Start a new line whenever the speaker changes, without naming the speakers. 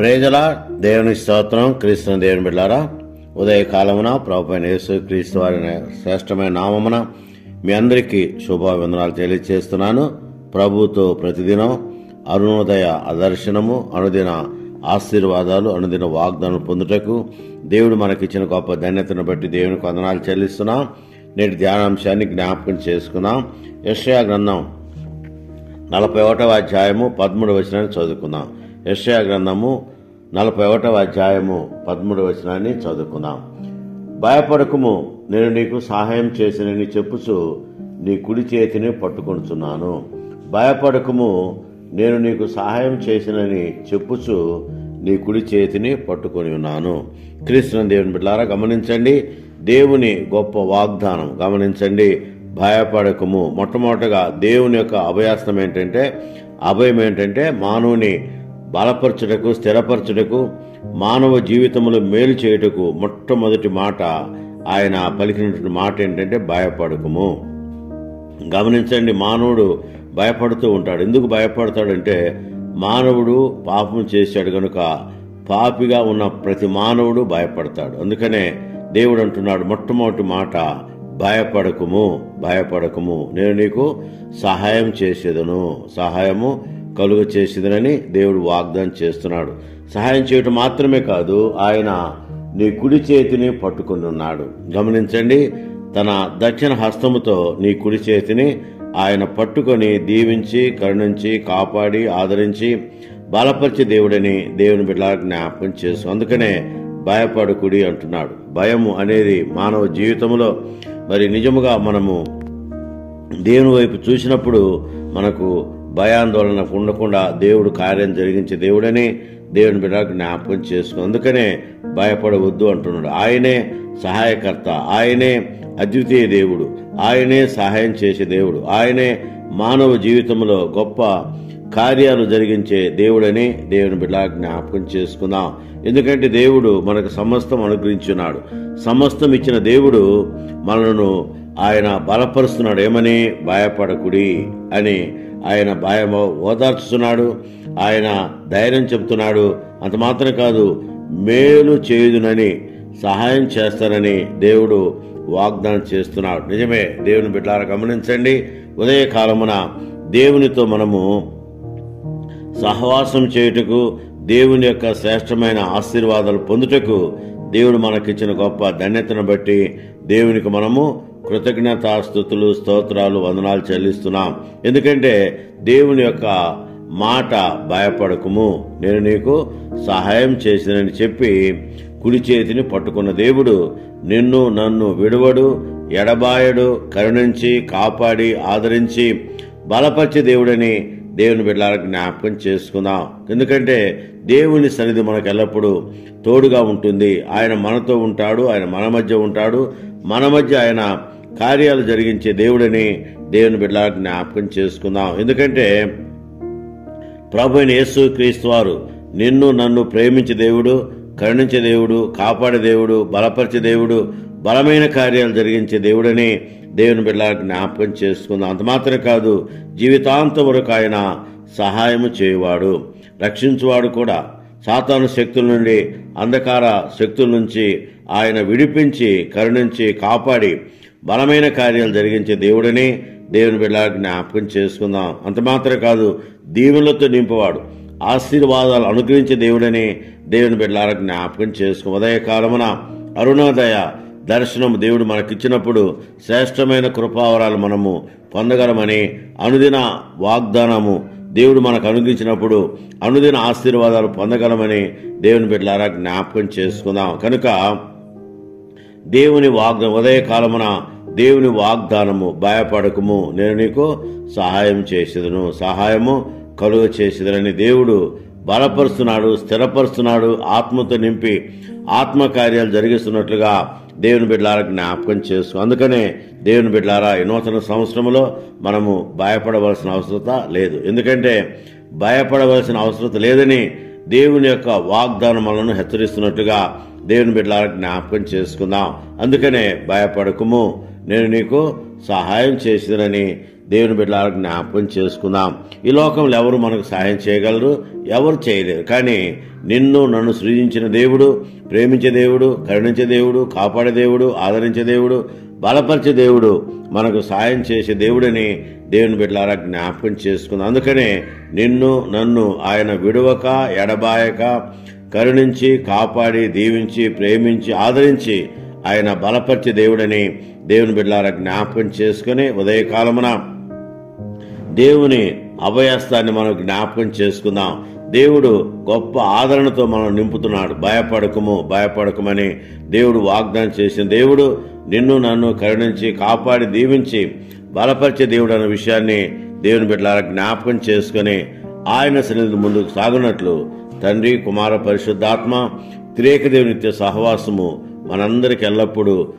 ప్రేజల దేవుని స్తోత్రం. క్రీస్తు దేవుని బిడ్డలారా, ఉదయకాలమున ప్రభువైన యేసు క్రీస్తు వారి శ్రేష్టమైన నామమున మీ అందరికీ శుభావందనాలు తెలియజేస్తున్నాను. ప్రభుతో ప్రతిదినం అరుణోదయ దర్శనము, అనుదిన ఆశీర్వాదాలు, అనుదిన వాగ్దానం పొందుటకు దేవుడు మనకిచ్చిన గొప్ప ధన్యతను బట్టి దేవునికి వందనాలు చెల్లిస్తున్నాం. నేటి ధ్యానాంశాన్ని జ్ఞాపకం చేసుకున్నాం. యెషయా గ్రంథం 41వ అధ్యాయము 13వ వచనాన్ని చదువుకుందాం. యెషయా గ్రంథము 41వ అధ్యాయము 13వ వచనాన్ని చదువుకుందాం. భయపడకుము, నేను నీకు సహాయం చేసినని చెప్పుచు నీ కుడి చేతిని పట్టుకొనుచున్నాను. భయపడకుము, నేను నీకు సహాయం చేసినని చెప్పుచు నీ కుడి చేతిని పట్టుకొని ఉన్నాను. క్రీస్తు దేవుని బిడ్డలారా, గమనించండి దేవుని గొప్ప వాగ్దానం. గమనించండి, భయపడకము. మొట్టమొదటగా దేవుని యొక్క అభయాస్తం ఏంటంటే, అభయం ఏంటంటే మానవుని బలపరచుటకు, స్థిరపరచుటకు, మానవ జీవితంలో మేలు చేయుటకు మొట్టమొదటి మాట ఆయన పలికినటువంటి మాట ఏంటంటే భయపడకము. గమనించండి, మానవుడు భయపడుతూ ఉంటాడు. ఎందుకు భయపడతాడంటే, మానవుడు పాపం చేశాడు కనుక పాపిగా ఉన్న ప్రతి మానవుడు భయపడతాడు. అందుకనే దేవుడు అంటున్నాడు మొట్టమొదటి మాట, భయపడకము, భయపడకము, నేను నీకు సహాయం చేసేదను, సహాయము కలుగ చేసేదనని దేవుడు వాగ్దానం చేస్తున్నాడు. సహాయం చేయటం మాత్రమే కాదు, ఆయన నీ కుడి చేతిని పట్టుకుని ఉన్నాడు. గమనించండి, తన దక్షిణ హస్తముతో నీ కుడి చేతిని ఆయన పట్టుకొని దీవించి, కరుణించి, కాపాడి, ఆదరించి, బలపరిచే దేవుడని దేవుని బిడ్డలకు జ్ఞాపకం చేసు. అందుకనే భయపడకుడి అంటున్నాడు. భయము అనేది మానవ జీవితంలో మరి నిజముగా మనము దేవుని వైపు చూసినప్పుడు మనకు భయాందోళన ఉండకుండా దేవుడు కార్యం జరిగించే దేవుడని దేవుని బిడ్డలకు జ్ఞాపకం చేసుకో. అందుకనే భయపడవద్దు అంటున్నాడు. ఆయనే సహాయకర్త, ఆయనే అద్వితీయ దేవుడు, ఆయనే సహాయం చేసే దేవుడు, ఆయనే మానవ జీవితంలో గొప్ప కార్యాలు జరిగించే దేవుడని దేవుని బిడ్డలకు జ్ఞాపకం చేసుకుందాం. ఎందుకంటే దేవుడు మనకు సమస్తం అనుగ్రహించున్నాడు. సమస్తం ఇచ్చిన దేవుడు మనను ఆయన బలపరుస్తున్నాడు. ఏమని? భయపడకుడి అని ఆయన భయం ఓదార్చుతున్నాడు. ఆయన ధైర్యం చెబుతున్నాడు. అంత మాత్రం కాదు, మేలు చేయుదునని, సహాయం చేస్తానని దేవుడు వాగ్దానం చేస్తున్నాడు. నిజమే దేవుని బిడ్డలారా, గమనించండి, ఉదయకాలమున దేవునితో మనము సహవాసం చేయుటకు, దేవుని యొక్క శ్రేష్టమైన ఆశీర్వాదాలు పొందుటకు దేవుడు మనకిచ్చిన గొప్ప ధన్యతను బట్టి దేవునికి మనము కృతజ్ఞతాస్తుతులు, స్తోత్రాలు, వందనాలు చెల్లిస్తున్నాం. ఎందుకంటే దేవుని యొక్క మాట భయపడకము, నేను నీకు సహాయం చేసినని చెప్పి కుడి చేతిని పట్టుకున్న దేవుడు నిన్ను నన్ను విడువడు, ఎడబాయడు, కరుణించి, కాపాడి, ఆదరించి, బలపరిచే దేవుడని దేవుని బిడ్డలకు జ్ఞాపకం చేసుకుందాం. ఎందుకంటే దేవుని సన్నిధి మనకు ఎల్లప్పుడూ తోడుగా ఉంటుంది. ఆయన మనతో ఉంటాడు, ఆయన మన మధ్య ఉంటాడు, మన మధ్య ఆయన కార్యాలు జరిగించే దేవుడని దేవుని బిడ్డలకు జ్ఞాపకం చేసుకుందాం. ఎందుకంటే ప్రభువైన యేసు క్రీస్తు వారు నిన్ను నన్ను ప్రేమించే దేవుడు, కరుణించే దేవుడు, కాపాడే దేవుడు, బలపరిచే దేవుడు, బలమైన కార్యాలు జరిగించే దేవుడని దేవుని బిడ్డలకు జ్ఞాపకం చేసుకుందాం. అంత మాత్రమే కాదు, జీవితాంతం వరకు ఆయన సహాయము చేయువాడు, రక్షించువాడు కూడా. సాతాను శక్తుల నుండి, అంధకార శక్తుల నుంచి ఆయన విడిపించి, కరుణించి, కాపాడి, బలమైన కార్యాలు జరిగించే దేవుడని దేవుని బిడ్డలకు జ్ఞాపకం చేసుకుందాం. అంత మాత్రమే కాదు, దీవెనలతో నింపవాడు, ఆశీర్వాదాలు అనుగ్రహించే దేవుడని దేవుని బిడ్డలకు జ్ఞాపకం చేసుకో. ఉదయకాలమున అరుణోదయ దర్శనం దేవుడు మనకిచ్చినప్పుడు శ్రేష్టమైన కృపావరాలు మనము పొందగలమని, అనుదిన వాగ్దానము దేవుడు మనకు అనుగ్రహించినప్పుడు అనుదిన ఆశీర్వాదాలు పొందగలమని దేవుని బిడ్డలారా జ్ఞాపకం చేసుకుందాం. కనుక దేవుని ఉదయకాలమున దేవుని వాగ్దానము, భయపడకము, నేను నీకు సహాయం చేసేదను, సహాయము కలుగ చేసేదనని దేవుడు బలపరుస్తున్నాడు, స్థిరపరుస్తున్నాడు. ఆత్మతో నింపి ఆత్మకార్యాలు జరిగిస్తున్నట్లుగా దేవుని బిడ్డలారా జ్ఞాపకం చేసుకో. అందుకనే దేవుని బిడ్డలారా, ఈ నూతన సంవత్సరంలో మనము భయపడవలసిన అవసరత లేదు. ఎందుకంటే భయపడవలసిన అవసరత లేదని దేవుని యొక్క వాగ్దానం మనను హెచ్చరిస్తున్నట్టుగా దేవుని బిడ్డలారా జ్ఞాపకం చేసుకుందాం. అందుకనే భయపడకము, నేను నీకు సహాయం చేసినని దేవుని బిడ్డలారా జ్ఞాపకం చేసుకుందాం. ఈ లోకంలో ఎవరు మనకు సహాయం చేయగలరు? ఎవరు చేయలేరు. కానీ నిన్ను నన్ను సృజించిన దేవుడు, ప్రేమించే దేవుడు, కరుణించే దేవుడు, కాపాడే దేవుడు, ఆదరించే దేవుడు, బలపరిచే దేవుడు, మనకు సాయం చేసే దేవుడని దేవుని బిడ్డలారా జ్ఞాపకం చేసుకుందాం. అందుకనే నిన్ను నన్ను ఆయన విడువక ఎడబాయక కరుణించి కాపాడి దీవించి ప్రేమించి ఆదరించి ఆయన బలపరిచే దేవుడని దేవుని బిడ్డలారా జ్ఞాపకం చేసుకుని ఉదయకాలమున దేవుని అభయస్తాన్ని మనం జ్ఞాపకం చేసుకుందాం. దేవుడు గొప్ప ఆదరణతో మనం నింపుతున్నాడు. భయపడకమని దేవుడు వాగ్దానం చేసిన దేవుడు నిన్ను నన్ను కరుణించి కాపాడి దీవించి బలపరిచే దేవుడు అన్న విషయాన్ని దేవుని బిడ్డలారా జ్ఞాపకం చేసుకుని ఆయన సన్నిధి ముందుకు సాగునట్లు తండ్రి కుమార పరిశుద్ధాత్మ త్రియేక దేవుని నిత్య సహవాసము మనందరికి ఎల్లప్పుడూ